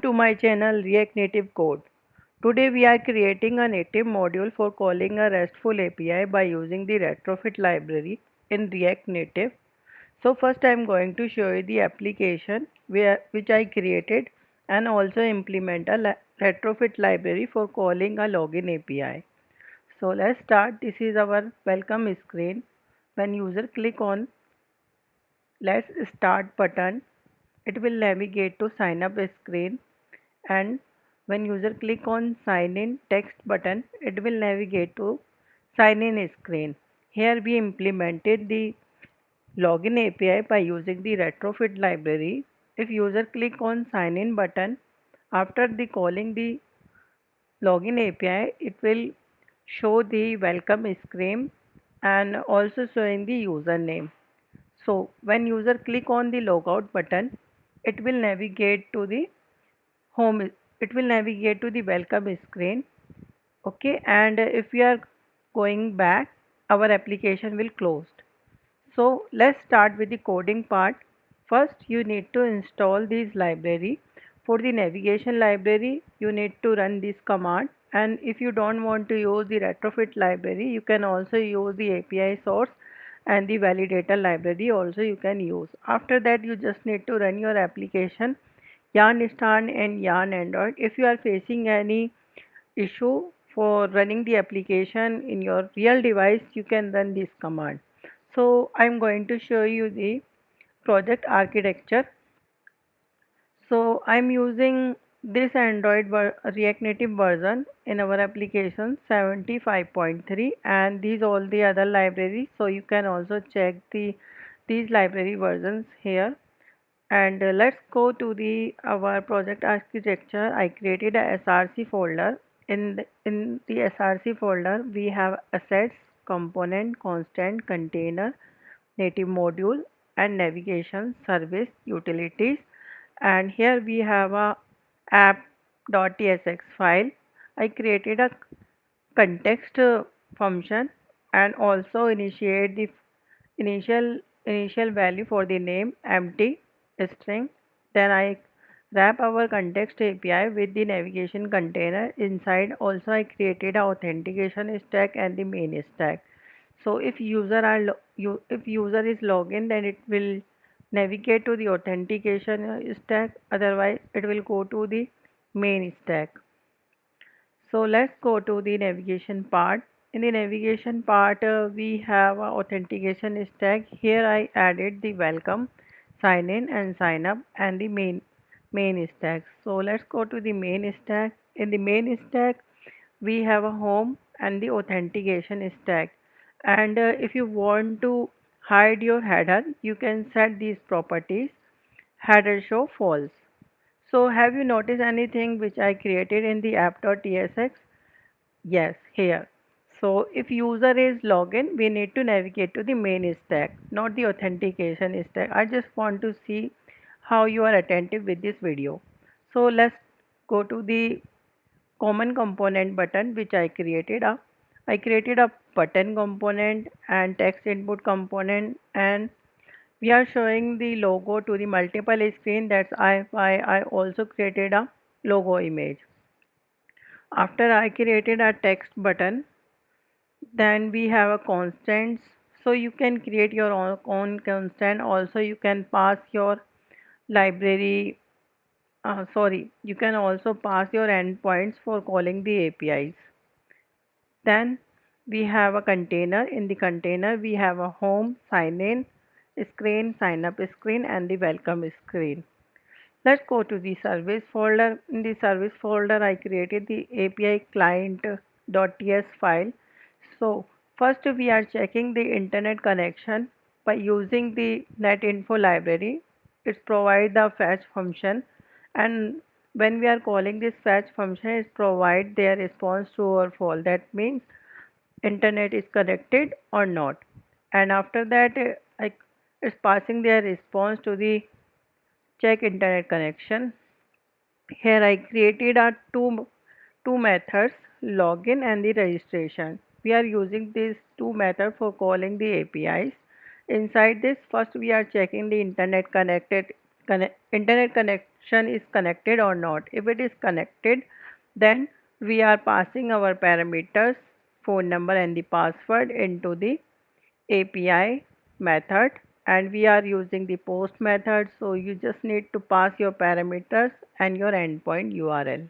To my channel React Native Code. Today we are creating a native module for calling a RESTful API by using the retrofit library in React Native. So first I am going to show you the application which I created and also implement a retrofit library for calling a login API. So let's start. This is our welcome screen. When user click on let's start button, it will navigate to sign up screen, and when user click on sign in text button, it will navigate to sign in screen. Here we implemented the login API by using the retrofit library. If user click on sign in button, after the calling the login API, it will show the welcome screen and also showing the username. So when user click on the logout button, it will navigate to the home, it will navigate to the welcome screen. Okay, and if we are going back, our application will closed. So let's start with the coding part. First you need to install this library. For the navigation library you need to run this command, and if you don't want to use the retrofit library, you can also use the API source and the validator library also you can use. After that you just need to run your application yarn start and yarn android. If you are facing any issue for running the application in your real device, you can run this command. So I'm going to show you the project architecture. So I'm using this Android React Native version in our application 75.3, and these all the other libraries. So you can also check these library versions here. And let's go to the our project architecture. I created a src folder. In the src folder we have assets, component, constant, container, native module, and navigation, service, utilities. And here we have a app.tsx file. I created a context function and also initiate the initial value for the name empty string. Then I wrap our context API with the navigation container. Inside also I created a authentication stack and the main stack. So if if user is login, then it will navigate to the authentication stack, otherwise it will go to the main stack. So let's go to the navigation part. In the navigation part, we have a authentication stack. Here I added the welcome, sign in and sign up, and the main stack. So let's go to the main stack. In the main stack, we have a home and the authentication stack. And if you want to hide your header, you can set these properties. Header show false. So have you noticed anything which I created in the app.tsx? Yes, here. So if user is login, we need to navigate to the main stack, not the authentication stack. I just want to see how you are attentive with this video. So let's go to the common component button which I created a button component and text input component, and we are showing the logo to the multiple screen. That's why I also created a logo image. After I created a text button, then we have a constants. So you can create your own constant. Also you can pass your library, sorry, you can also pass your endpoints for calling the APIs. Then we have a container. In the container we have a home, sign in screen, sign up screen, and the welcome screen. Let's go to the service folder. In the service folder I created the API client.ts file. So first we are checking the internet connection by using the netinfo library. It provides the fetch function, and when we are calling this fetch function, it provides their response true or false. That means internet is connected or not. And after that it's passing their response to the check internet connection. Here I created a two methods, login and the registration. We are using these two methods for calling the APIs. Inside this, first we are checking the internet function is connected or not. If it is connected, then we are passing our parameters, phone number and the password into the API method, and we are using the post method, so you just need to pass your parameters and your endpoint URL.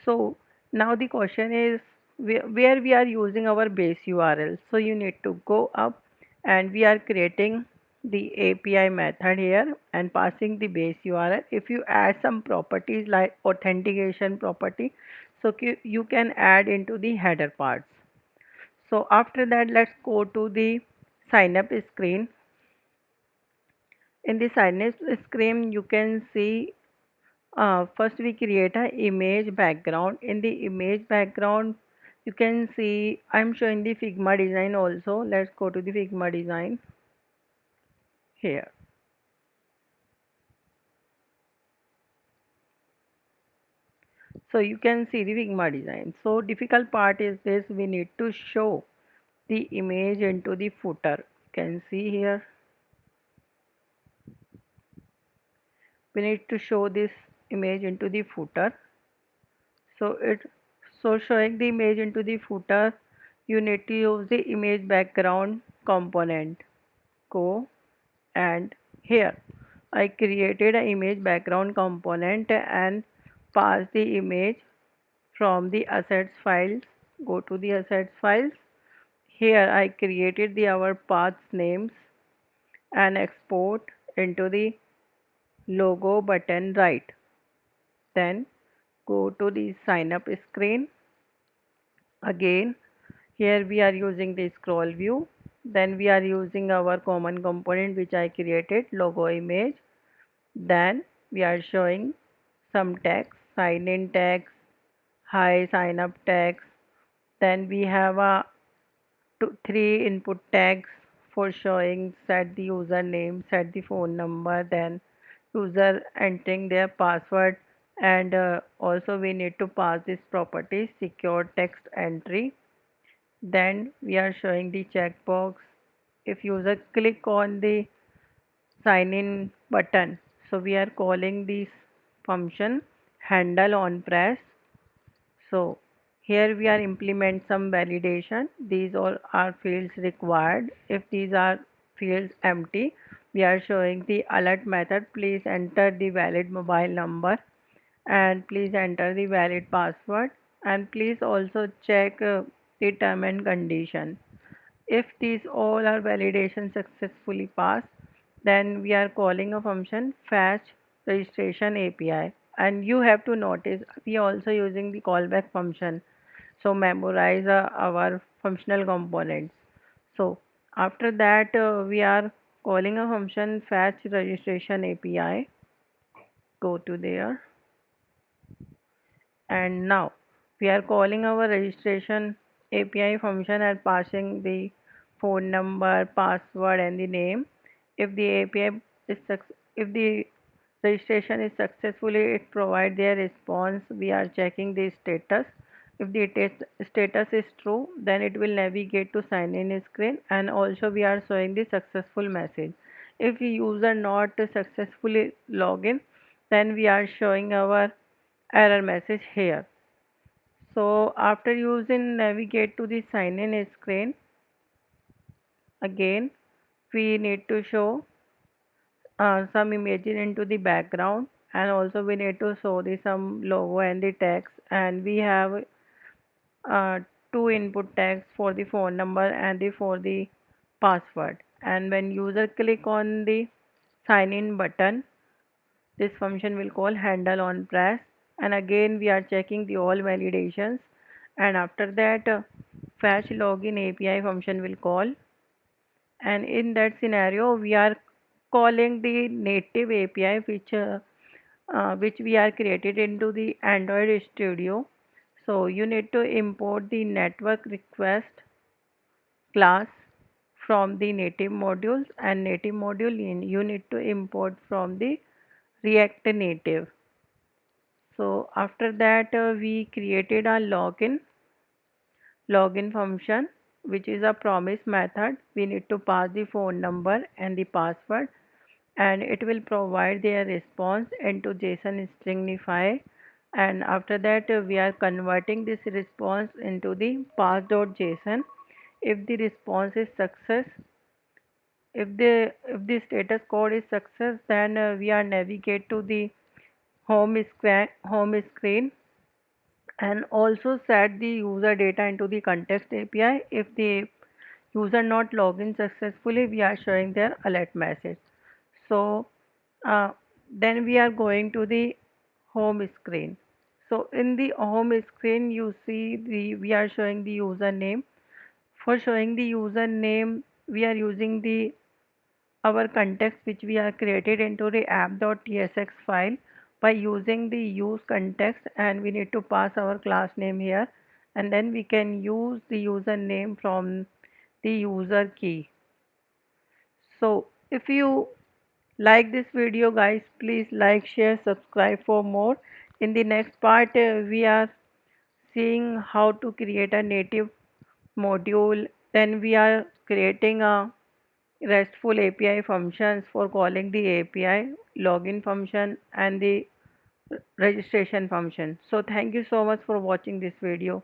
So now the question is where we are using our base URL. So you need to go up and we are creating the API method here and passing the base URL. If you add some properties like authentication property, so you can add into the header parts. So after that, let's go to the sign up screen. In the sign up screen, you can see first we create a image background. In the image background, you can see I'm showing the Figma design also. Let's go to the Figma design here. So you can see the Figma design. So difficult part is this, we need to show the image into the footer. You can see here we need to show this image into the footer. So showing the image into the footer, you need to use the image background component. Go and here I created an image background component and pass the image from the assets files. Go to the assets files. Here I created the our paths names and export into the logo button right. Then go to the sign up screen. Again here we are using the scroll view. Then we are using our common component which I created, logo image. Then we are showing some text, sign in text, hi sign up text. Then we have a three input tags for showing set the username, set the phone number, then user entering their password, and also we need to pass this property secure text entry. Then we are showing the checkbox. If user click on the sign in button, so we are calling this function handle on press. So here we are implement some validation. These all are fields required. If these are fields empty, we are showing the alert method. Please enter the valid mobile number and please enter the valid password, and please also check the term and condition. If these all are validation successfully passed, then we are calling a function fetch registration API. And you have to notice we are also using the callback function. So memorize our functional components. So after that we are calling a function fetch registration API. Go to there, and now we are calling our registration API function and passing the phone number, password and the name. If the API is if the registration is successfully, it provide their response. We are checking the status. If the status is true, then it will navigate to sign in screen, and also we are showing the successful message. If the user not successfully login, then we are showing our error message here. So after using navigate to the sign in screen, again we need to show some images into the background, and also we need to show the some logo and the text, and we have uh, two input tags for the phone number and the for the password. And when user click on the sign in button, this function will call handle on press, and again we are checking the all validations, and after that fetch login API function will call, and in that scenario we are calling the native API which we are created into the Android Studio. So you need to import the network request class from the native modules, and native module you need to import from the React Native. So after that we created a login function which is a promise method. We need to pass the phone number and the password, and it will provide their response into JSON stringify, and after that we are converting this response into the pass.json. If the response is success, if the status code is success, then we are navigate to the home screen and also set the user data into the context API. If the user not login successfully, we are showing their alert message. So uh, then we are going to the home screen. So in the home screen you see we are showing the username. For showing the username we are using the our context which we are created into the app.tsx file by using the use context, and we need to pass our class name here, and then we can use the username from the user key. So if you like this video guys, please like, share, subscribe for more. In the next part we are seeing how to create a native module, then we are creating a RESTful API functions for calling the API, login function and the registration function. So thank you so much for watching this video.